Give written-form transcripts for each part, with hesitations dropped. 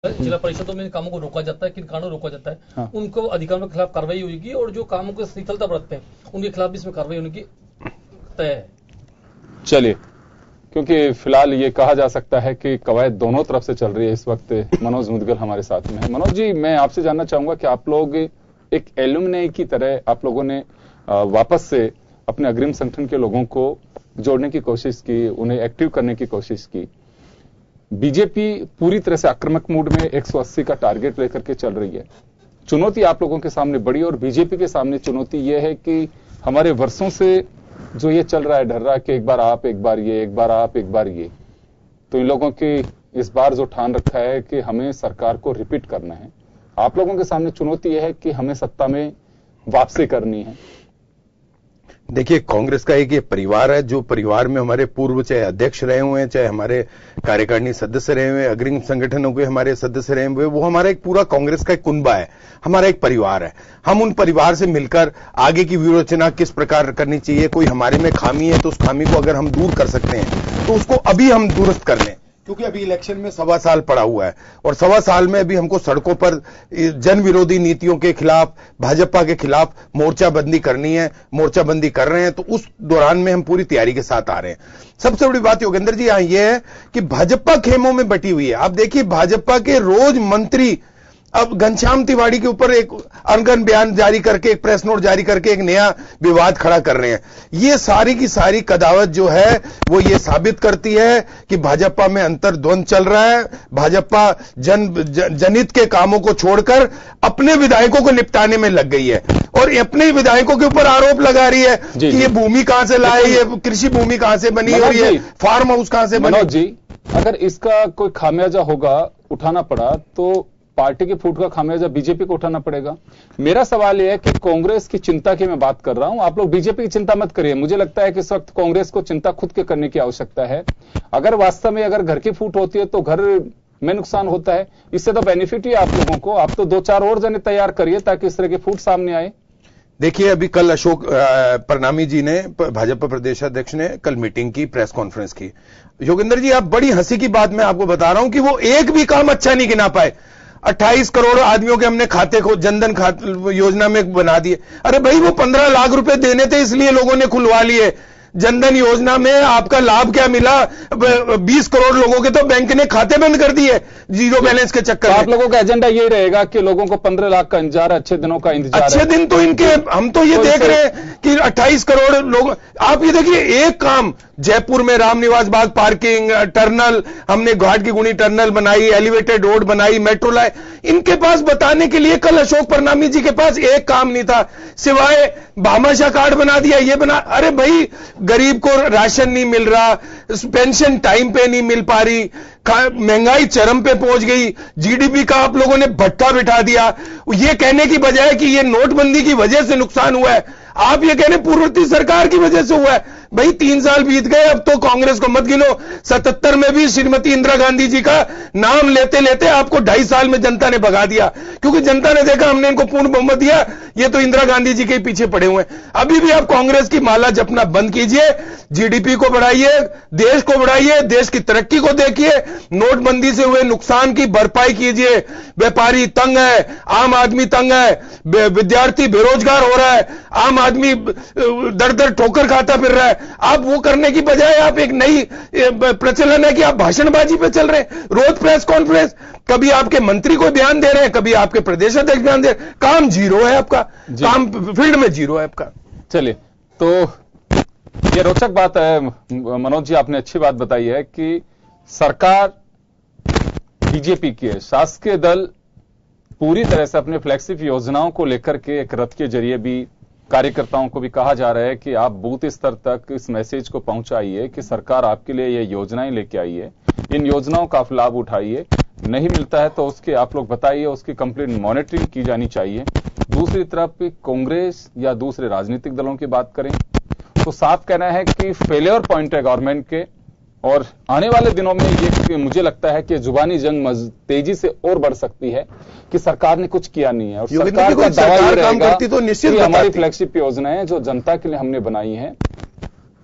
जिला परिषदों में कामों को रोका जाता है, किन कानून रोका जाता है, हाँ। उनको अधिकारियों के खिलाफ कार्रवाई होगी और जो कामों को शिथिलता बरतते हैं उनके खिलाफ भी इसमें कार्रवाई होने की तय है। चलिए, क्योंकि फिलहाल ये कहा जा सकता है कि कवायद दोनों तरफ से चल रही है। इस वक्त मनोज मुदगल हमारे साथ में है। मनोज जी, मैं आपसे जानना चाहूंगा कि आप लोग एक एलुमनी की तरह आप लोगों ने वापस से अपने अग्रिम संगठन के लोगों को जोड़ने की कोशिश की, उन्हें एक्टिव करने की कोशिश की। बीजेपी पूरी तरह से आक्रामक मूड में 180 का टारगेट लेकर के चल रही है। चुनौती आप लोगों के सामने बड़ी और बीजेपी के सामने चुनौती यह है कि हमारे वर्षों से जो ये चल रहा है ढर्रा कि एक बार आप, एक बार ये, एक बार आप, एक बार ये, तो इन लोगों की इस बार जो ठान रखा है कि हमें सरकार को रिपीट करना है। आप लोगों के सामने चुनौती यह है कि हमें सत्ता में वापसी करनी है। देखिए, कांग्रेस का एक ये परिवार है, जो परिवार में हमारे पूर्व चाहे अध्यक्ष रहे हुए हैं, चाहे हमारे कार्यकारिणी सदस्य रहे हुए, अग्रिम संगठनों के हमारे सदस्य रहे हुए, वो हमारा एक पूरा कांग्रेस का एक कुनबा है, हमारा एक परिवार है। हम उन परिवार से मिलकर आगे की व्यूह रचना किस प्रकार करनी चाहिए, कोई हमारे में खामी है तो उस खामी को अगर हम दूर कर सकते हैं तो उसको अभी हम दुरुस्त कर लें, क्योंकि अभी इलेक्शन में 1.25 साल पड़ा हुआ है और 1.25 साल में अभी हमको सड़कों पर जन विरोधी नीतियों के खिलाफ, भाजपा के खिलाफ मोर्चाबंदी करनी है। मोर्चाबंदी कर रहे हैं तो उस दौरान में हम पूरी तैयारी के साथ आ रहे हैं। सबसे बड़ी बात योगेंद्र जी यहां यह है कि भाजपा खेमों में बटी हुई है। आप देखिए, भाजपा के रोज मंत्री अब घनश्याम तिवारी के ऊपर एक अनगन बयान जारी करके, एक प्रेस नोट जारी करके एक नया विवाद खड़ा कर रहे हैं। ये सारी की सारी कदावत जो है वो ये साबित करती है कि भाजपा में अंतर्द्वंद चल रहा है। भाजपा जनहित के कामों को छोड़कर अपने विधायकों को निपटाने में लग गई है और अपने विधायकों के ऊपर आरोप लगा रही है कि ये भूमि कहां से लाए, ये कृषि भूमि कहां से बनी और ये फार्म हाउस कहां से बने। मनोज जी, अगर इसका कोई खामियाजा होगा, उठाना पड़ा, तो पार्टी के फूट का खामियाजा बीजेपी को उठाना पड़ेगा। मेरा सवाल यह है कि कांग्रेस की चिंता की मैं बात कर रहा हूं, आप लोग बीजेपी की चिंता मत करिए। मुझे लगता है कि इस वक्त कांग्रेस को चिंता खुद के करने की आवश्यकता है। अगर वास्तव में अगर घर की फूट होती है तो घर में नुकसान होता है, इससे तो बेनिफिट ही आप लोगों को। आप तो 2-4 और जने तैयार करिए ताकि इस तरह की फूट सामने आए। देखिए, अभी कल अशोक परनामी जी ने, भाजपा प्रदेश अध्यक्ष ने कल मीटिंग की, प्रेस कॉन्फ्रेंस की। योगेंद्र जी, आप बड़ी हंसी की बात मैं आपको बता रहा हूं कि वो एक भी काम अच्छा नहीं गिना पाए। 28 करोड़ आदमियों के हमने खाते को जनधन खाते योजना में बना दिए। अरे भाई, वो 15 लाख रुपए देने थे, इसलिए लोगों ने खुलवा लिए। जनधन योजना में आपका लाभ क्या मिला? 20 करोड़ लोगों के तो बैंक ने खाते बंद कर दिए जीरो बैलेंस के चक्कर में। आप लोगों का एजेंडा यही रहेगा कि लोगों को 15 लाख का इंतजार, अच्छे दिनों का इंतजार। अच्छे दिन तो इनके, हम तो ये देख रहे हैं कि 28 करोड़ लोग। आप ये देखिए, एक काम जयपुर में रामनिवास बाग पार्किंग, टर्नल, हमने घाट की गुणी टर्नल बनाई, एलिवेटेड रोड बनाई, मेट्रो लाई। इनके पास बताने के लिए कल अशोक परनामी जी के पास एक काम नहीं था, सिवाय भामाशाह कार्ड बना दिया, ये बना। अरे भाई, गरीब को राशन नहीं मिल रहा, पेंशन टाइम पे नहीं मिल पा रही, महंगाई चरम पे पहुंच गई, जीडीपी का आप लोगों ने भट्टा बिठा दिया। ये कहने की बजाय कि ये नोटबंदी की वजह से नुकसान हुआ है, आप ये कहने पूर्ववर्ती सरकार की वजह से हुआ है। भाई, 3 साल बीत गए, अब तो कांग्रेस को मत गिनो। 77 में भी श्रीमती इंदिरा गांधी जी का नाम लेते लेते आपको 2.5 साल में जनता ने भगा दिया, क्योंकि जनता ने देखा हमने इनको पूर्ण बहुमत दिया, ये तो इंदिरा गांधी जी के पीछे पड़े हुए हैं। अभी भी आप कांग्रेस की माला जपना बंद कीजिए, जीडीपी को बढ़ाइए, देश को बढ़ाइए, देश की तरक्की को देखिए, नोटबंदी से हुए नुकसान की भरपाई कीजिए। व्यापारी तंग है, आम आदमी तंग है, विद्यार्थी बेरोजगार हो रहा है, आम आदमी दर दर ठोकर खाता फिर रहा है। आप वो करने की बजाय आप एक नई प्रचलन है कि आप भाषणबाजी पे चल रहे हैं। रोज प्रेस कॉन्फ्रेंस, कभी आपके मंत्री को बयान दे रहे हैं, कभी आपके प्रदेश अध्यक्ष बयान दे रहे हैं। काम जीरो है आपका, काम फील्ड में जीरो है आपका। चलिए, तो ये रोचक बात है मनोज जी, आपने अच्छी बात बताई है कि सरकार बीजेपी की है, शासकीय दल पूरी तरह से अपने फ्लैगशिप योजनाओं को लेकर के एक रथ के जरिए भी कार्यकर्ताओं को भी कहा जा रहा है कि आप बूथ स्तर तक इस मैसेज को पहुंचाइए कि सरकार आपके लिए ये योजनाएं लेके आई है, इन योजनाओं का आप लाभ उठाइए। नहीं मिलता है तो उसके आप लोग बताइए, उसकी कंप्लीट मॉनिटरिंग की जानी चाहिए। दूसरी तरफ कांग्रेस या दूसरे राजनीतिक दलों की बात करें तो साफ कहना है कि फेलियर पॉइंट है गवर्नमेंट के, और आने वाले दिनों में ये मुझे लगता है कि जुबानी जंग तेजी से और बढ़ सकती है कि सरकार ने कुछ किया नहीं है। और सरकार का दावा ये रहेगा तो निश्चित हमारी फ्लैगशिप योजनाएं जो जनता के लिए हमने बनाई हैं,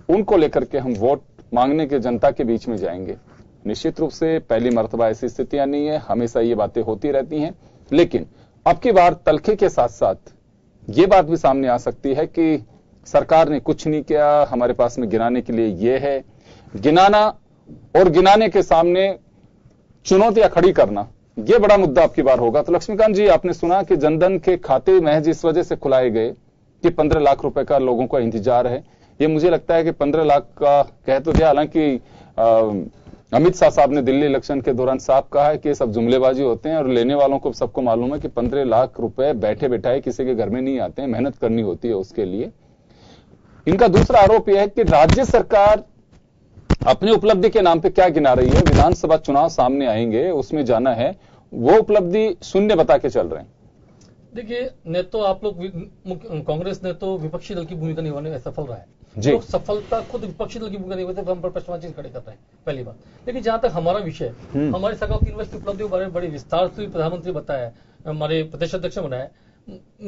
उनको लेकर के हम वोट मांगने के जनता के बीच में जाएंगे। निश्चित रूप से पहली मर्तबा ऐसी स्थितियां नहीं है, हमेशा ये बातें होती रहती हैं, लेकिन अब की बार तलखे के साथ साथ ये बात भी सामने आ सकती है कि सरकार ने कुछ नहीं किया, हमारे पास में गिनाने के लिए ये है। गिनाना और गिनाने के सामने चुनौतियां खड़ी करना, यह बड़ा मुद्दा अब की बार होगा। तो लक्ष्मीकांत जी, आपने सुना कि जनधन के खाते महज इस वजह से खुलाए गए कि 15 लाख रुपए का लोगों का इंतजार है। ये मुझे लगता है कि 15 लाख का कह तो दिया, हालांकि अमित शाह साहब ने दिल्ली इलेक्शन के दौरान साफ कहा है कि ये सब जुमलेबाजी होते हैं और लेने वालों को सबको मालूम है कि 15 लाख रुपए बैठे बैठाए किसी के घर में नहीं आते हैं, मेहनत करनी होती है उसके लिए। इनका दूसरा आरोप यह है कि राज्य सरकार अपनी उपलब्धि के नाम पे क्या गिना रही है। विधानसभा चुनाव सामने आएंगे, उसमें जाना है, वो उपलब्धि शून्य बता के चल रहे हैं। देखिए, ने तो आप लोग कांग्रेस ने तो विपक्षी दल की भूमिका निभाने में सफल रहा है जी। लोग सफलता खुद विपक्षी दल की भूमिका निभाते हम पर प्रश्नवाची खड़े कर रहे हैं, पहली बात। लेकिन जहां तक हमारा विषय, हमारी सरकार की यूनिवर्सिटी उपलब्धियों के बारे में बड़े विस्तार से प्रधानमंत्री बताया, हमारे प्रदेश अध्यक्ष ने बनाया।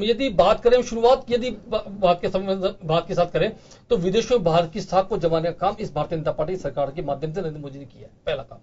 यदि बात करें शुरुआत, यदि बात के साथ करें तो विदेशों में भारत की साख को जमाने का काम इस भारतीय जनता पार्टी सरकार के माध्यम से नरेंद्र मोदी ने किया है। पहला काम,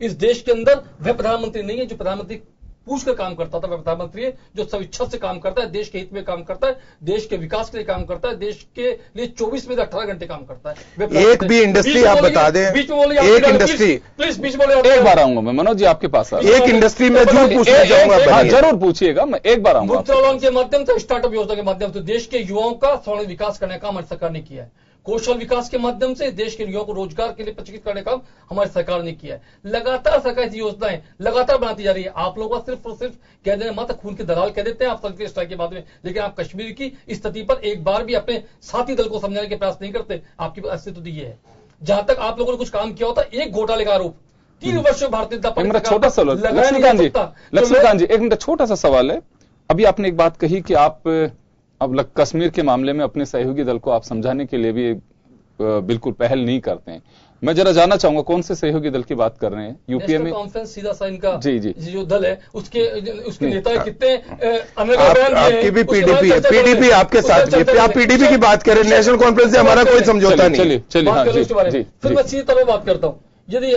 इस देश के अंदर वह प्रधानमंत्री नहीं है जो प्रधानमंत्री पूछ कर काम करता था, वह प्रधानमंत्री है जो स्वेच्छा से काम करता है, देश के हित में काम करता है, देश के विकास के लिए काम करता है, देश के लिए 24 में से 18 घंटे काम करता है। एक भी इंडस्ट्री आप बता दें, बीच में बोलिए, एक इंडस्ट्री प्लीज बीच बोले। एक बार आऊंगा मैं, मनोज जी आपके पास एक इंडस्ट्री में झूठ पूछने जाऊंगा। जरूर पूछिएगा, मैं एक बार आऊंगा। मुद्रा लोन के माध्यम से, स्टार्टअप योजना के माध्यम से देश के युवाओं का स्वर्ण विकास करने का हमारी सरकार ने किया है। कौशल विकास के माध्यम से देश के युवाओं को रोजगार के लिए प्रशिक्षित करने का हमारी सरकार ने किया है। लगातार सरकार की योजनाएं लगातार बनाती जा रही है। आप लोगों का सिर्फ और सिर्फ कह देना मात्र खून की दलाल कह देते हैं आप सर्जिकल स्ट्राइक के बाद में, लेकिन आप कश्मीर की स्थिति पर एक बार भी अपने साथी दल को समझाने के प्रयास नहीं करते। आपकी अस्तित्व ये है। जहां तक आप लोगों ने कुछ काम किया होता, एक घोटाले का आरोप 3 वर्षों भारतीय जनता पार्टी मेरा छोटा सा लक्ष्मीकांत जी एक मिनट, छोटा सा सवाल है। अभी आपने एक बात कही कि आप अब कश्मीर के मामले में अपने सहयोगी दल को आप समझाने के लिए भी बिल्कुल पहल नहीं करते हैं। मैं जरा जानना चाहूंगा कौन से सहयोगी दल की बात कर रहे हैं यूपीए में? कॉन्फ्रेंस सीधा सा इनका जी जो दल है उसके नेता कितने आपकी भी पीडीपी है, पीडीपी आपके साथ भी, आप पीडीपी की बात करें, नेशनल कॉन्फ्रेंस से हमारा कोई समझौता नहीं। चलिए फिर मैं सीधी तरह बात करता हूं। यदि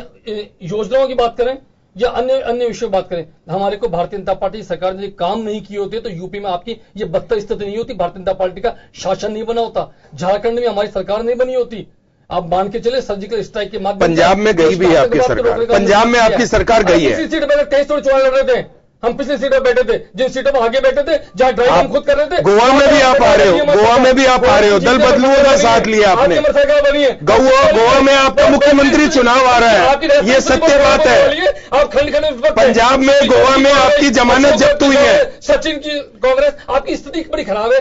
योजनाओं की बात करें या अन्य विषयों बात करें, हमारे को भारतीय जनता पार्टी सरकार ने काम नहीं किए होते तो यूपी में आपकी ये बदतर स्थिति नहीं होती, भारतीय जनता पार्टी का शासन नहीं बना होता, झारखंड में हमारी सरकार नहीं बनी होती। आप मान के चले सर्जिकल स्ट्राइक के माध्यम पंजाब में गई भी है आपकी सरकार, पंजाब में आपकी सरकार गई है। सीट पर कई थोड़े चुनाव लड़ रहे थे, हम पिछली सीटों पर बैठे थे, जिन सीटों पर आगे बैठे थे, जहां ड्राइव हम खुद कर रहे थे। गोवा में भी आप आ रहे हो, गोवा में भी आप आ रहे हो, दल बदलुओं का साथ लिया आपने। गोवा में आपका मुख्यमंत्री चुनाव आ रहा है, ये सत्य बात है। आप खंड पंजाब में, गोवा में आपकी जमानत जब्त हुई है। सचिन की कांग्रेस, आपकी स्थिति बड़ी खराब है।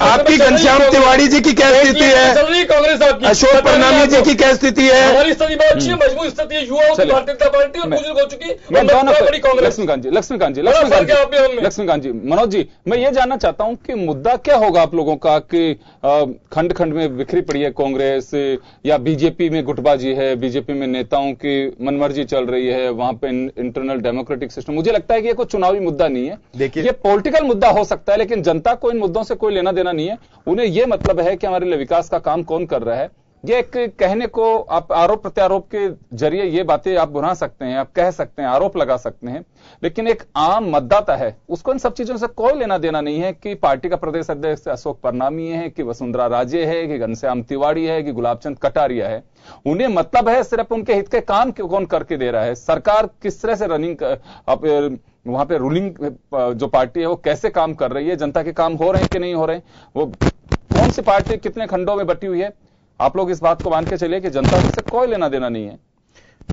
आपकी घनश्याम तिवारी जी की क्या स्थिति है? कांग्रेस आपकी, अशोक परनामी जी की क्या स्थिति है? हमारी स्थिति बहुत अच्छी है, मजबूत स्थिति है। युवाओं की भारतीय जनता पार्टी और बुजुर्ग हो चुकी बड़ी कांग्रेस। लक्ष्मीकांत जी, मनोज जी, मैं ये जानना चाहता हूं कि मुद्दा क्या होगा आप लोगों का कि खंड खंड में बिखरी पड़ी है कांग्रेस, या बीजेपी में गुटबाजी है, बीजेपी में नेताओं की मनमर्जी चल रही है, वहां पे इंटरनल डेमोक्रेटिक सिस्टम। मुझे लगता है कि ये कोई चुनावी मुद्दा नहीं है, देखिए ये पॉलिटिकल मुद्दा हो सकता है, लेकिन जनता को इन मुद्दों से कोई लेना देना नहीं है। उन्हें यह मतलब है कि हमारे लिए विकास का काम कौन कर रहा है। ये एक कहने को आप आरोप प्रत्यारोप के जरिए ये बातें आप बुरा सकते हैं, आप कह सकते हैं, आरोप लगा सकते हैं, लेकिन एक आम मतदाता है उसको इन सब चीजों से कोई लेना देना नहीं है कि पार्टी का प्रदेश अध्यक्ष अशोक परनामी है, कि वसुंधरा राजे है, कि घनश्याम तिवारी है, कि गुलाबचंद कटारिया है। उन्हें मतलब है सिर्फ उनके हित के काम कौन करके दे रहा है, सरकार किस तरह से रनिंग, वहां पे रूलिंग जो पार्टी है वो कैसे काम कर रही है, जनता के काम हो रहे हैं कि नहीं हो रहे हैं, वो कौन सी पार्टी कितने खंडों में बटी हुई है। आप लोग इस बात को मान के चलिए कि जनता से कोई लेना देना नहीं है।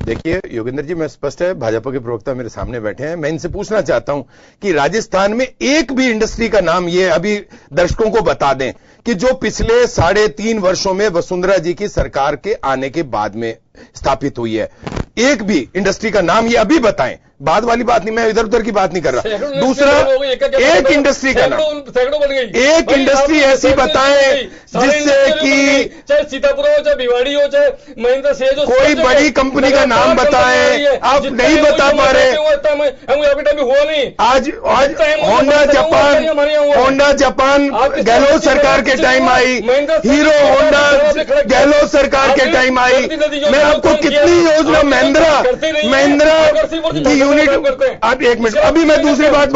देखिए योगेंद्र जी, मैं स्पष्ट है, भाजपा के प्रवक्ता मेरे सामने बैठे हैं, मैं इनसे पूछना चाहता हूं कि राजस्थान में एक भी इंडस्ट्री का नाम ये अभी दर्शकों को बता दें कि जो पिछले 3.5 वर्षों में वसुंधरा जी की सरकार के आने के बाद में स्थापित हुई है। एक भी इंडस्ट्री का नाम ये अभी बताएं, बाद वाली बात नहीं, मैं इधर उधर की बात नहीं कर रहा। दूसरा, एक इंडस्ट्री का नाम, सैकड़ों बन गई, एक इंडस्ट्री ऐसी बताएं जिससे कि चाहे सीतापुर हो, चाहे भिवाड़ी हो, चाहे महेंद्र से जो कोई बड़ी कंपनी का नाम बताएं, आप नहीं बता पा रहे। हुआ नहीं। आज होंडा जापान गहलोत सरकार के time I, hero Honda Gehlot सरकार के टाइम आई। मैं आपको कितनी योजना, महिंद्रा की यूनिट, आप एक मिनट, अभी मैं दूसरी बात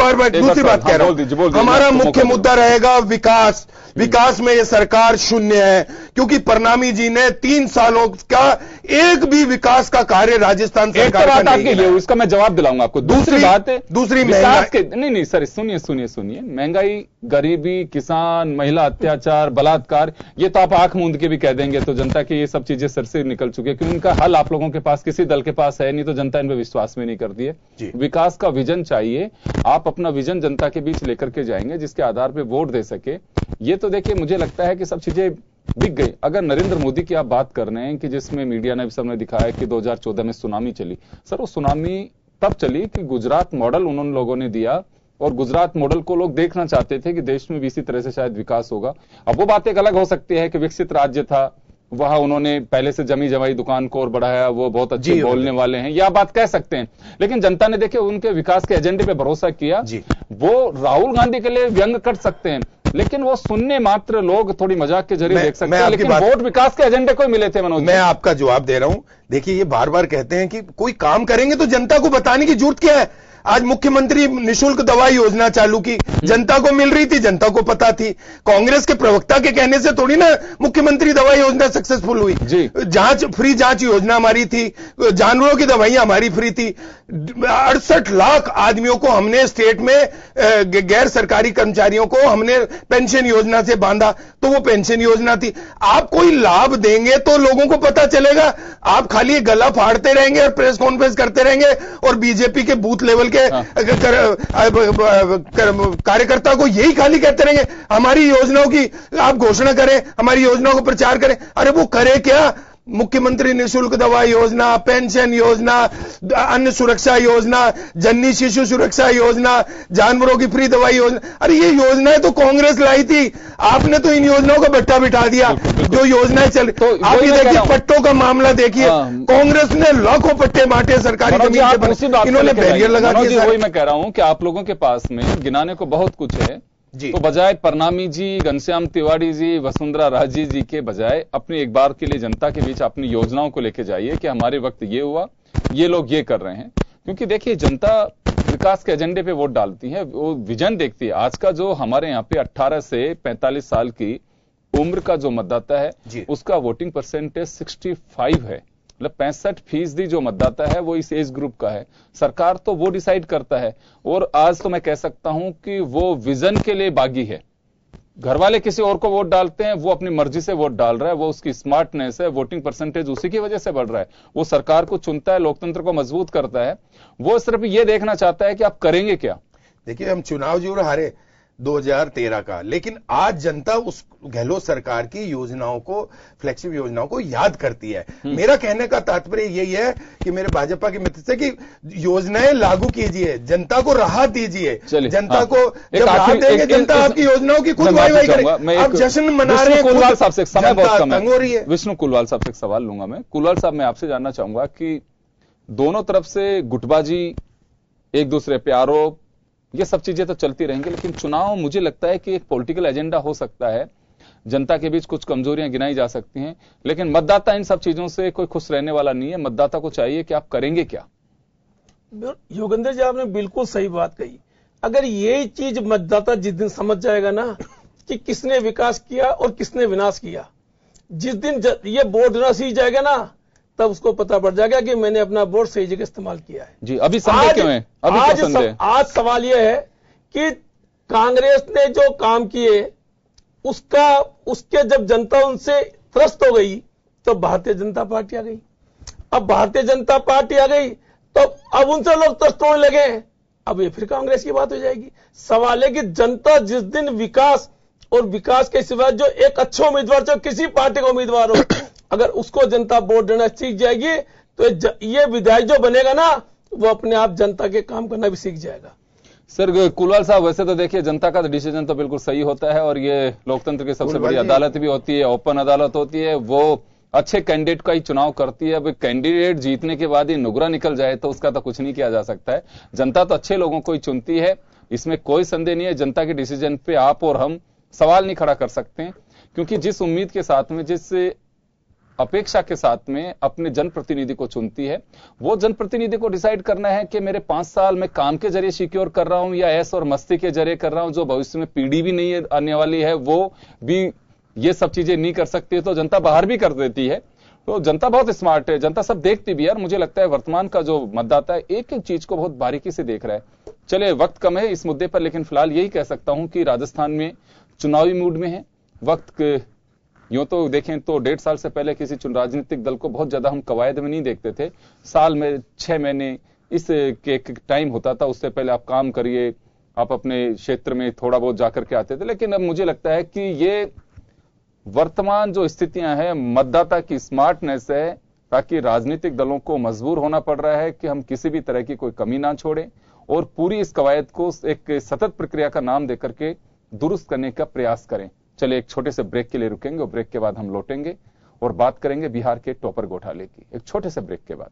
कह रहा हूं। हमारा मुख्य मुद्दा रहेगा विकास। विकास में ये सरकार शून्य है, क्योंकि प्रणामी जी ने 3 सालों का एक भी विकास का कार्य राजस्थान सरकार का नहीं किया। इसका मैं जवाब दिलाऊंगा आपको। दूसरी विकास के नहीं सर, सुनिए, महंगाई, गरीबी, किसान, महिला अत्याचार, बलात्कार, ये तो आप आंख मूंद के भी कह देंगे तो जनता की ये सब चीजें सर से निकल चुकी है, क्योंकि इनका हल आप लोगों के पास, किसी दल के पास है नहीं, तो जनता इन पर विश्वास में नहीं करती है। विकास का विजन चाहिए, आप अपना विजन जनता के बीच लेकर के जाएंगे जिसके आधार पर वोट दे सके। ये तो देखिए, मुझे लगता है कि सब चीजें बिक गई। अगर नरेंद्र मोदी की आप बात कर रहे हैं कि जिसमें मीडिया ने भी सबने दिखाया कि 2014 में सुनामी चली, सर वो सुनामी तब चली कि गुजरात मॉडल उन्होंने लोगों ने दिया, और गुजरात मॉडल को लोग देखना चाहते थे कि देश में भी इसी तरह से शायद विकास होगा। अब वो बात एक अलग हो सकती है कि विकसित राज्य था, वहां उन्होंने पहले से जमी जमाई दुकान को और बढ़ाया, वो बहुत अच्छे बोलने वाले हैं, यह बात कह सकते हैं, लेकिन जनता ने देखे उनके विकास के एजेंडे पे भरोसा किया। वो राहुल गांधी के लिए व्यंग कर सकते हैं, लेकिन वो सुनने मात्र लोग थोड़ी मजाक के जरिए देख सकते हैं, लेकिन वोट विकास के एजेंडे को मिले थे। मनोज, मैं आपका जवाब दे रहा हूं। देखिए, ये बार बार कहते हैं कि कोई काम करेंगे तो जनता को बताने की जरूरत क्या है। आज मुख्यमंत्री निःशुल्क दवा योजना चालू की, जनता को मिल रही थी, जनता को पता थी। कांग्रेस के प्रवक्ता के कहने से थोड़ी ना मुख्यमंत्री दवा योजना सक्सेसफुल हुई। फ्री जांच योजना हमारी थी, जानवरों की दवाइयां हमारी फ्री थी। 68 लाख आदमियों को हमने स्टेट में, गैर सरकारी कर्मचारियों को हमने पेंशन योजना से बांधा, तो वो पेंशन योजना थी। आप कोई लाभ देंगे तो लोगों को पता चलेगा। आप खाली गला फाड़ते रहेंगे और प्रेस कॉन्फ्रेंस करते रहेंगे और बीजेपी के बूथ लेवल के कार्यकर्ता को यही खाली कहते रहेंगे हमारी योजनाओं की आप घोषणा करें, हमारी योजनाओं को प्रचार करें। अरे वो करे क्या? मुख्यमंत्री निःशुल्क दवा योजना, पेंशन योजना, अन्न सुरक्षा योजना, जननी शिशु सुरक्षा योजना, जानवरों की फ्री दवाई योजना, अरे ये योजनाएं तो कांग्रेस लाई थी। आपने तो इन योजनाओं का भट्टा बिठा दिया। जो योजनाएं चल, आप ये देखिए पट्टों का मामला देखिए, कांग्रेस ने लाखों पट्टे बांटे सरकारी जमीन पे, इन्होंने बैरियर लगा दिया। वही मैं कह रहा हूं कि आप लोगों के पास में गिनाने को बहुत कुछ है, तो बजाय प्रणामी जी, घनश्याम तिवारी जी, वसुंधरा राजे जी के बजाय अपनी एक बार के लिए जनता के बीच अपनी योजनाओं को लेके जाइए कि हमारे वक्त ये हुआ, ये लोग ये कर रहे हैं। क्योंकि देखिए, जनता विकास के एजेंडे पे वोट डालती है, वो विजन देखती है। आज का जो हमारे यहाँ पे 18 से 45 साल की उम्र का जो मतदाता है, उसका वोटिंग परसेंटेज 65 है, मतलब 65% जो मतदाता है वो इस एज ग्रुप का है। सरकार तो वो डिसाइड करता है, और आज तो मैं कह सकता हूं कि वो विजन के लिए बागी है। घर वाले किसी और को वोट डालते हैं, वो अपनी मर्जी से वोट डाल रहा है, वो उसकी स्मार्टनेस है, वोटिंग परसेंटेज उसी की वजह से बढ़ रहा है। वो सरकार को चुनता है, लोकतंत्र को मजबूत करता है, वो सिर्फ ये देखना चाहता है कि आप करेंगे क्या। देखिए, हम चुनाव जरूर हारे 2013 का, लेकिन आज जनता उस गहलोत सरकार की योजनाओं को, फ्लैगशिप योजनाओं को याद करती है। मेरा कहने का तात्पर्य यही है कि मेरे भाजपा के मित्र से कि योजनाएं लागू कीजिए, जनता को राहत दीजिए। जनता को जब राहत देंगे, जनता आपकी योजनाओं की खुद वाई करेगी। आप जश्न मना रहे हैं, कुलवाल साहब से समय बहुत कम हो रही है। विष्णु कुलवाल साहब से एक सवाल लूंगा मैं। कुलवाल साहब, मैं आपसे जानना चाहूंगा कि दोनों तरफ से गुटबाजी, एक दूसरे पे आरोप, ये सब चीजें तो चलती रहेंगी, लेकिन चुनाव मुझे लगता है कि एक पॉलिटिकल एजेंडा हो सकता है। जनता के बीच कुछ कमजोरियां गिनाई जा सकती हैं, लेकिन मतदाता इन सब चीजों से कोई खुश रहने वाला नहीं है। मतदाता को चाहिए कि आप करेंगे क्या। योगेंद्र जी, आपने बिल्कुल सही बात कही। अगर यही चीज मतदाता जिस दिन समझ जाएगा ना कि किसने विकास किया और किसने विनाश किया, जिस दिन ये बोर्ड न सीख जाएगा ना, तब उसको पता पड़ जाएगा कि मैंने अपना वोट सही जगह इस्तेमाल किया है। जी, अभी संदेह क्यों है? आज सवाल यह है कि कांग्रेस ने जो काम किए उसके जब जनता उनसे त्रस्त हो गई तो भारतीय जनता पार्टी आ गई। अब भारतीय जनता पार्टी आ गई तो अब उनसे लोग त्रस्त होने लगे, अब ये फिर कांग्रेस की बात हो जाएगी। सवाल है कि जनता जिस दिन विकास और विकास के सिवा जो एक अच्छा उम्मीदवार, चाहे किसी पार्टी का उम्मीदवार हो, अगर उसको जनता वोट देना सीख जाएगी तो ये विधायक जो बनेगा ना, वो अपने आप जनता के काम करना भी सीख जाएगा। सर कुलवाल साहब, वैसे तो देखिए जनता का डिसीजन तो बिल्कुल सही होता है और ये लोकतंत्र की सबसे बड़ी अदालत भी होती है, ओपन अदालत होती है, वो अच्छे कैंडिडेट का ही चुनाव करती है। अब कैंडिडेट जीतने के बाद ही नुगरा निकल जाए तो उसका तो कुछ नहीं किया जा सकता है। जनता तो अच्छे लोगों को ही चुनती है, इसमें कोई संदेह नहीं है। जनता के डिसीजन पे आप और हम सवाल नहीं खड़ा कर सकते हैं, क्योंकि जिस उम्मीद के साथ में, जिस अपेक्षा के साथ में अपने जनप्रतिनिधि को चुनती है, वो जनप्रतिनिधि को डिसाइड करना है कि मेरे 5 साल में काम के जरिए सिक्योर कर रहा हूं या ऐश और मस्ती के जरिए कर रहा हूं, जो भविष्य में पीढ़ी भी नहीं आने वाली है वो भी ये सब चीजें नहीं कर सकती, तो जनता बाहर भी कर देती है। तो जनता बहुत स्मार्ट है, जनता सब देखती भी यार। मुझे लगता है वर्तमान का जो मतदाता है एक एक चीज को बहुत बारीकी से देख रहा है। चले वक्त कम है इस मुद्दे पर, लेकिन फिलहाल यही कह सकता हूं कि राजस्थान में चुनावी मूड में है। वक्त यूं तो देखें तो 1.5 साल से पहले किसी राजनीतिक दल को बहुत ज्यादा हम कवायद में नहीं देखते थे। साल में 6 महीने इस एक टाइम होता था, उससे पहले आप काम करिए, आप अपने क्षेत्र में थोड़ा बहुत जाकर के आते थे। लेकिन अब मुझे लगता है कि ये वर्तमान जो स्थितियां हैं मतदाता की स्मार्टनेस है, ताकि राजनीतिक दलों को मजबूर होना पड़ रहा है कि हम किसी भी तरह की कोई कमी ना छोड़ें और पूरी इस कवायद को एक सतत प्रक्रिया का नाम देकर के दुरुस्त करने का प्रयास करें। चले एक छोटे से ब्रेक के लिए रुकेंगे और ब्रेक के बाद हम लौटेंगे और बात करेंगे बिहार के टॉपर घोटाले की, एक छोटे से ब्रेक के बाद।